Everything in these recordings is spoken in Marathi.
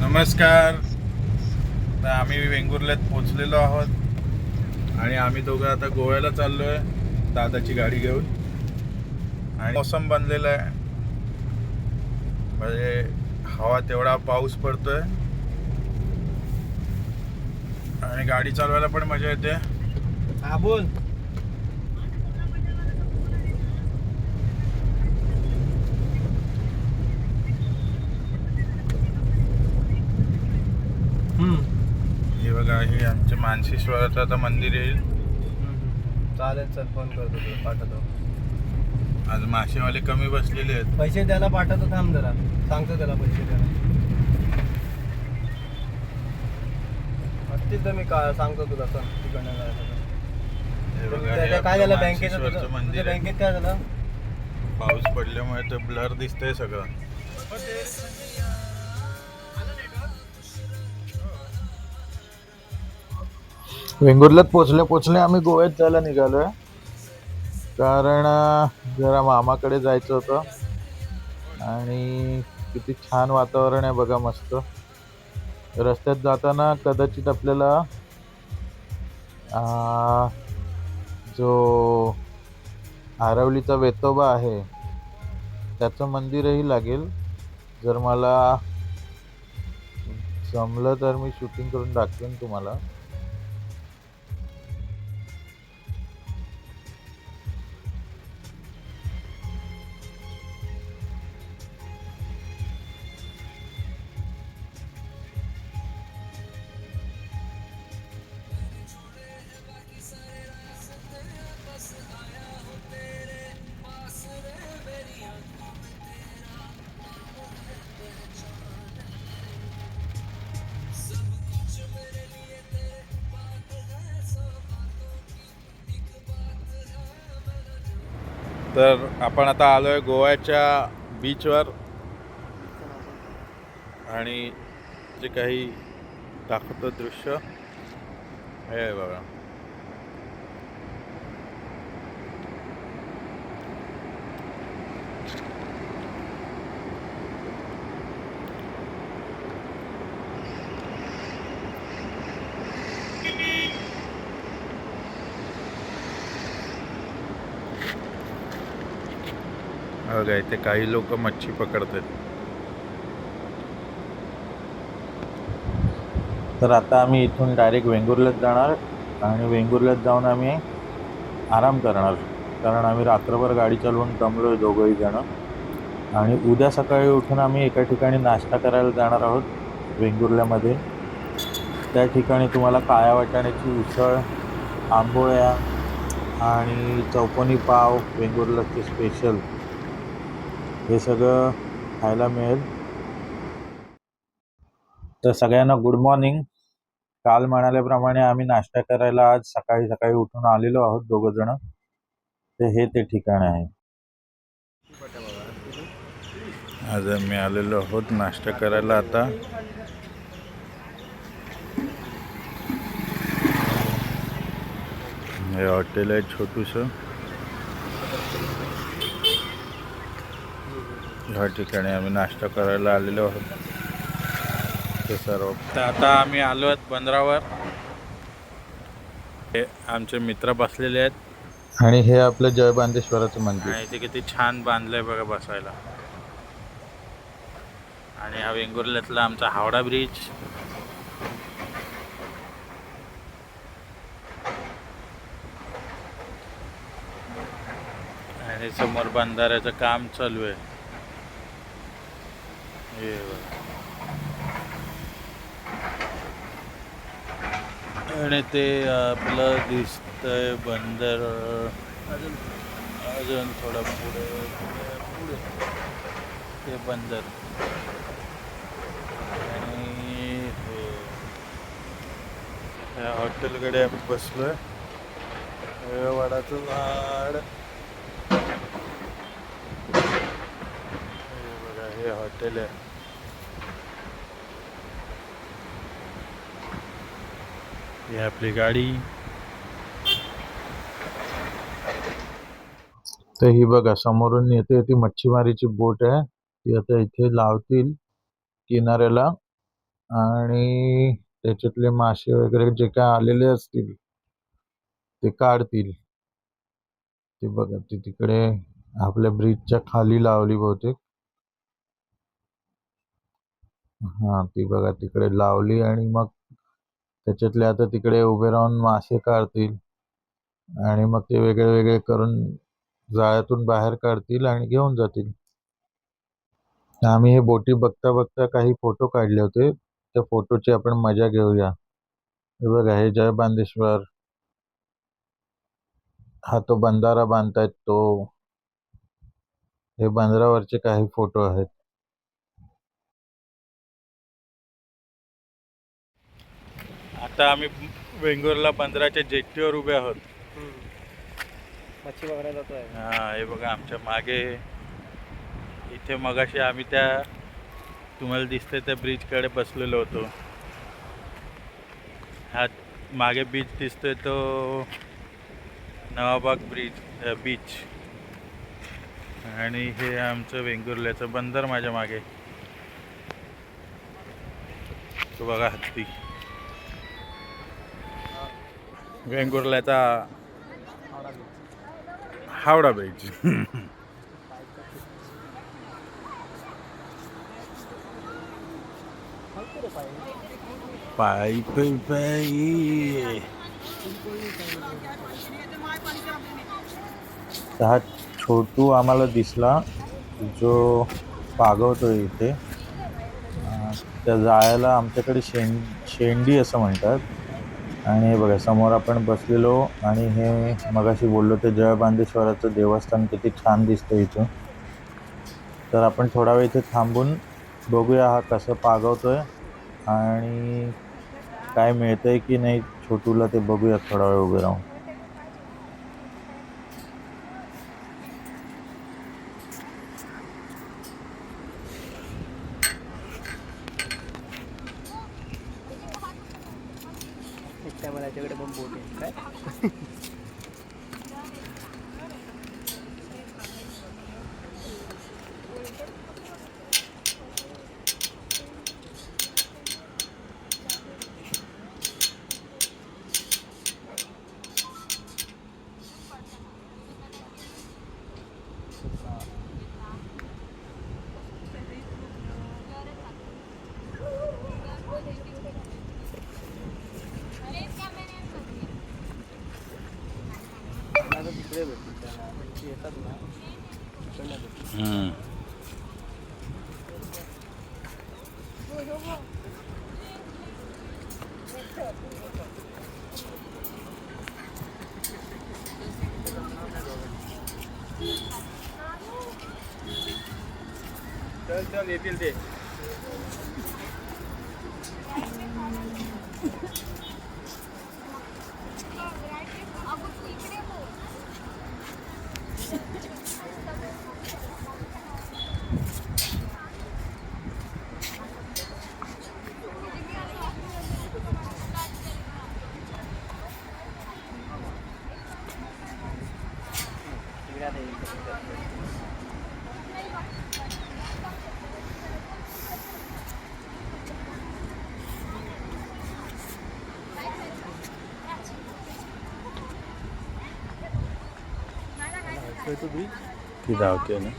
नमस्कार. तर आम्ही वेंगुर्ल्यात पोचलेलो आहोत आणि आम्ही दोघं आता गोव्याला चाललोय दादाची गाडी घेऊन. आणि मौसम बनलेला आहे, म्हणजे हवा तेवढा पाऊस पडतोय आणि गाडी चालवायला पण मजा येते. हा बोल. हे बघा, हे आमचे मानसीश्वराचं आता मंदिर येईल. चालेल, चल फोन करतो तुला, पाठवतो. आज मासेवाले कमी बसलेले आहेत. पैसे द्यायला पाठवतो, थांब जरा, सांगतो त्याला पैसे द्यायला. असतील तर मी सांगतो तुला, सर तिकडनं हे बघा, हे काय आपलं झालं बँकेचं? मानसीश्वरचं मंदिर आहे. बँकेत काय झालं? पाऊस पडल्यामुळे ते ब्लर दिसतंय सगळं. वेंगुर्ल्यात पोचल्या आम्ही गोव्यात जायला निघालोय, कारण जरा मामाकडे जायचं होतं. आणि किती छान वातावरण आहे बघा, मस्त. रस्त्यात जाताना कदाचित आपल्याला जो आरवलीचा वेतोबा आहे त्याचं मंदिरही लागेल. जर मला जमलं तर मी शूटिंग करून दाखवेन तुम्हाला. तर आपण आता आलोय गोव्याच्या बीचवर आणि जे काही दाखवतो दृश्य हे आहे बघा. बघा, इथे काही लोक मच्छी पकडतात. तर आता आम्ही इथून डायरेक्ट वेंगुर्ल्यात जाणार आणि वेंगुर्ल्यात जाऊन आम्ही आराम करणार, कारण आम्ही रात्रभर गाडी चालवून दमलोय दोघंही जण. आणि उद्या सकाळी उठून आम्ही एका ठिकाणी नाश्ता करायला जाणार आहोत वेंगुर्ल्यामध्ये. त्या ठिकाणी तुम्हाला काळ्या वाटाण्याची उसळ, आंबोळ्या आणि चौकोनी पाव, वेंगुर्ल्याचे स्पेशल, हे सगळं खायला मिळेल. तर सगळ्यांना गुड मॉर्निंग. काल म्हणाल्याप्रमाणे आम्ही नाश्ता करायला आज सकाळी सकाळी उठून आलेलो आहोत दोघं जण. हे ते ठिकाण आहे. आज आम्ही आलेलो आहोत नाश्ता करायला. आता हे हॉटेल आहे छोटूसं. ह्या ठिकाणी आम्ही नाश्ता करायला आलेलो आहोत ते सर्व. तर आता आम्ही आलो आहोत बंदरावर. हे आमचे मित्र बसलेले आहेत आणि हे आपलं जयबांदेश्वराचं मंदिर. आणि ते किती छान बांधलंय बघा बसायला. आणि हा वेंगुर्ल्यातला आमचा हावडा ब्रिज. आणि समोर बंधाऱ्याचं काम चालू आहे. हे बघा. आणि ते आपलं दिसतंय बंदर अजून थोडं पुढे पुढे ते बंदर. आणि ह्या हॉटेलकडे आम्ही बसलोय. वडाचं झाड. हे बघा, हे हॉटेल आहे. ही आपली गाडी. तर ही बघा, समोरून येते ती मच्छीमारीची बोट आहे. ती आता इथे लावतील किनाऱ्याला आणि त्याच्यातले मासे वगैरे जे काय आलेले असतील ते काढतील. ते बघा ती तिकडे आपल्या ब्रिजच्या खाली लावली बहुतेक. हा ती बघा तिकडे लावली आणि मग त्याच्यातले आता तिकडे उभे राहून मासे काढतील आणि मग ते वेगळे वेगळे करून जाळ्यातून बाहेर काढतील आणि घेऊन जातील. आम्ही हे बोटी बघता बघता काही फोटो काढले होते. त्या फोटोची आपण मजा घेऊया. हे बघा हे जय बांदेश्वर. हा तो बंधारा बांधतायत तो. हे बंदरावरचे काही फोटो आहेत. आता आम्ही वेंगुर्ला बंदराच्या जेट्टीवर उभे आहोत. मच्छी पकडायला जातोय. हा हे बघा आमच्या मागे इथे मगाशी आम्ही त्या तुम्हाला दिसतंय त्या ब्रिजकडे बसलेलो होतो. हा मागे बीच दिसतोय तो नवाबाग बीच आणि हे आमचं वेंगुर्ल्याचं बंदर माझ्या मागे. तो बघा हत्ती. वेंगुर्ल्याचा हावडा बीच. पायी पायी. हा छोटू आम्हाला दिसला जो पागवतोय इथे. त्या जाळ्याला आमच्याकडे शेंडी असं म्हणतात. आणि हे बघा समोर आपण बसलेलो आणि हे मगाशी बोललो ते जय बांदेश्वराचं देवस्थान किती छान दिसतं इथून. तर आपण थोडा वेळ इथे थांबून बघूया हा कसं पागवतोय आणि काय मिळतंय की नाही छोटूला ते बघूया थोडा वेळ उभे राहून. एक टायमाला याच्याकडे पण बोट आहे काय. तिकडे भेटतील येतात ना. चल चल येतील ते. ती धावते ना.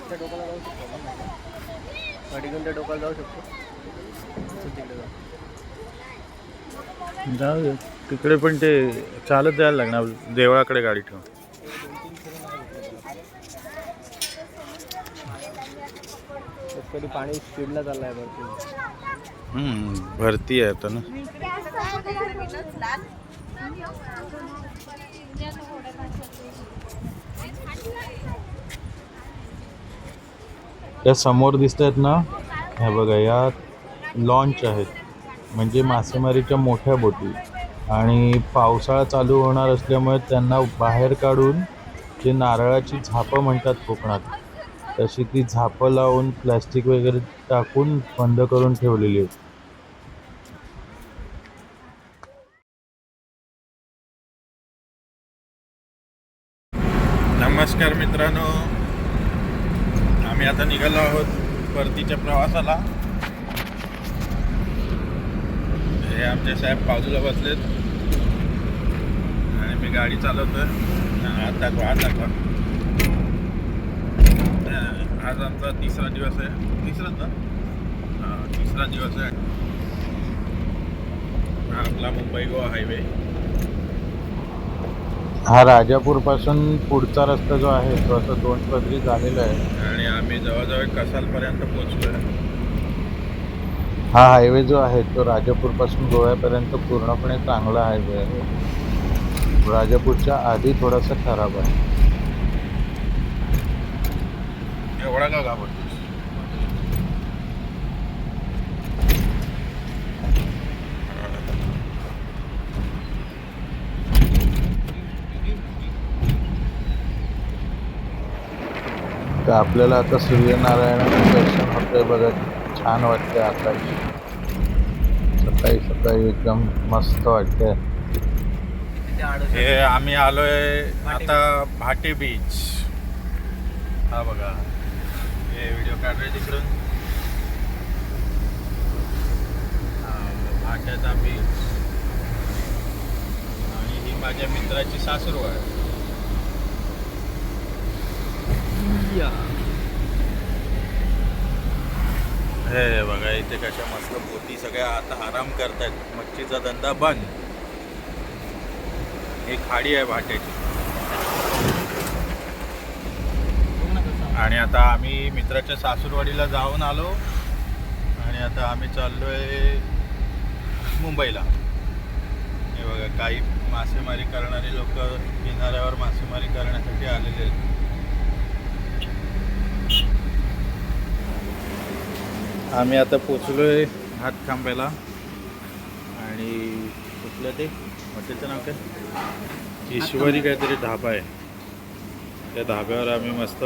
त्या डोक्याला जाऊ शकतो का? गाडी घेऊन त्या डोक्याला जाऊ शकतो. तिकडे जाऊ दे तिकडे पण ते चालत जायला लागणार देवळाकडे गाडी ठेवून. कधी पाणी स्पीडला चाललाय भरपूर. भरती आहे आता ना. त्या समोर दिसत आहेत ना हे बघा या लॉन्च आहेत म्हणजे मासेमारीच्या मोठ्या बोटी. आणि पावसाळा चालू होणार असल्यामुळे त्यांना बाहेर काढून जे नारळाची झापं म्हणतात कोकणात तशी ती झापं लावून प्लॅस्टिक वगैरे टाकून बंद करून ठेवलेली आहे. नमस्कार मित्रांनो, आम्ही आता निघालो आहोत परतीच्या प्रवासाला. हे आमचे साहेब बाजूला बसलेत आणि मी गाडी चालवतोय. हात दाखवा. आज आमचा तिसरा दिवस आहे. तिसरा दिवस आहे. हा आपला मुंबई गोवा हायवे. हा राजापूर पासून पुढचा रस्ता जो आहे तो आता 2 पदरी झालेला आहे आणि आम्ही जवळजवळ कसालपर्यंत पोहोचलोय. हा हायवे जो आहे तो राजापूर पासून गोव्यापर्यंत पूर्णपणे चांगला हायवे आहे. राजापूरच्या आधी थोडासा खराब आहे. एवढा का घाबरतोस? तर आपल्याला आता सूर्यनारायणाचं दर्शन होतंय बघा. छान वाटतंय. आकाश सकाळी सकाळी एकदम मस्त वाटतंय. हे आम्ही आलोय आता भाटे बीच. हा बघा, हे व्हिडिओ काढले तिकडून. भाट्याचा बीच. आणि ही माझ्या मित्राची सासरू आहे. हे बघा इथे कशा मस्त बोटी सगळ्या आता आराम करतायत. मच्छीचा धंदा बंद. ही खाडी आहे भाट्याची. आणि आता आम्ही मित्राच्या सासूरवाडीला जाऊन आलो आणि आता आम्ही चाललोय मुंबईला. हे बघा, काही मासेमारी करणारे लोक किनाऱ्यावर मासेमारी करण्यासाठी आलेले आहेत. आम्ही आता पोचलोय हातखांब्याला. आणि कुठलं ते हॉटेलचं नाव काय? ईश्वरी काहीतरी ढाबा आहे. त्या धाब्यावर आम्ही मस्त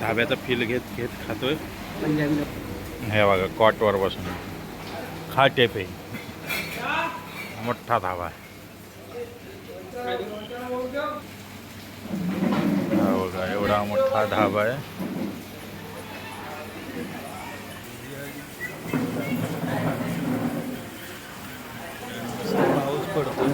धाब्याचा फील घेत खातोय. हे बघा, कॉटवर बसून खाटे पे मोठा धाबा आहे. हा बघा, एवढा मोठा धाबा आहे. पाऊस पडतो.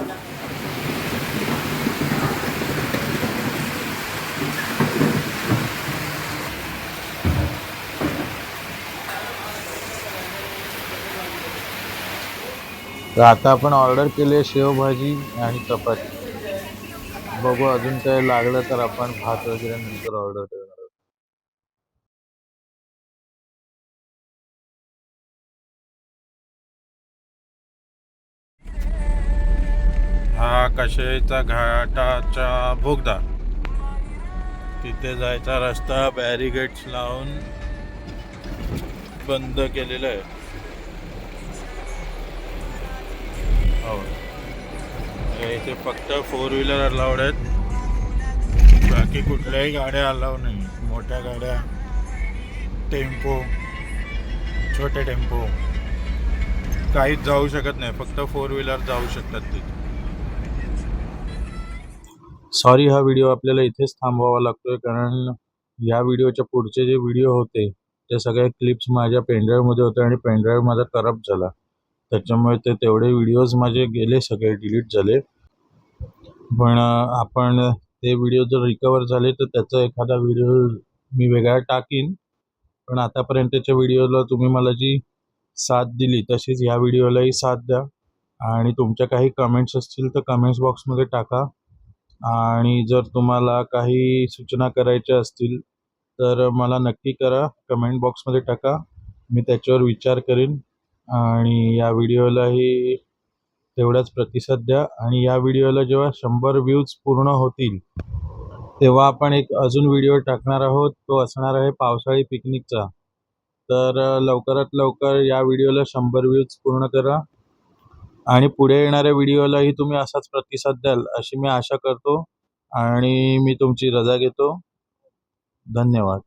तर आता आपण ऑर्डर केली शेवभाजी आणि चपाती. बघू अजून काही लागलं तर आपण भात वगैरे नंतर ऑर्डर करणार आहोत. हा कशेचा घाटाचा बोगदा. तिथे जायचा रस्ता बॅरिगेट्स लावून बंद केलेला आहे. हो, इथे फक्त 4 व्हीलर अलाउड आहेत. बाकी कुठल्याही गाड्या अलाउड नाही. मोठ्या गाड्या, टेम्पो, छोटे टेम्पो काहीच जाऊ शकत नाही. फक्त 4 व्हीलर जाऊ शकतात तिथे. सॉरी, हा व्हिडिओ आपल्याला इथेच थांबवावा लागतोय कारण या व्हिडिओच्या पुढचे जे व्हिडिओ होते ते सगळे क्लिप्स माझ्या पेनड्राईव्हमध्ये होते आणि पेनड्राईव्ह माझा करप्ट झाला. त्याच्यामुळे तेवढे व्हिडिओज माझे गेले, सगळे डिलीट झाले. पण आपण ते व्हिडिओ जर रिकवर झाले तर त्याचा एखादा व्हिडिओ मी वेगळा टाकीन. पण आतापर्यंतच्या व्हिडिओला तुम्ही मला जी साथ दिली तशीच ह्या व्हिडिओलाही साथ द्या. आणि तुमच्या काही कमेंट्स असतील तर कमेंट्स बॉक्समध्ये टाका. आणि जर तुम्हाला काही सूचना करायच्या असतील तर मला नक्की करा, कमेंट बॉक्समध्ये टाका. मी त्याच्यावर विचार करीन. आणि या व्हिडिओलाही तेवढाच प्रतिसाद द्या. आणि या व्हिडिओला जेव्हा 100 व्ह्यूज पूर्ण होतील तेव्हा आपण एक अजून व्हिडिओ टाकणार आहोत. तो असणार आहे पावसाळी पिकनिकचा. तर लवकरात लवकर या व्हिडिओला 100 व्ह्यूज पूर्ण करा. आणि पुढे येणाऱ्या व्हिडिओलाही तुम्ही असाच प्रतिसाद द्याल अशी मी आशा करतो. आणि मी तुमची रजा घेतो. धन्यवाद.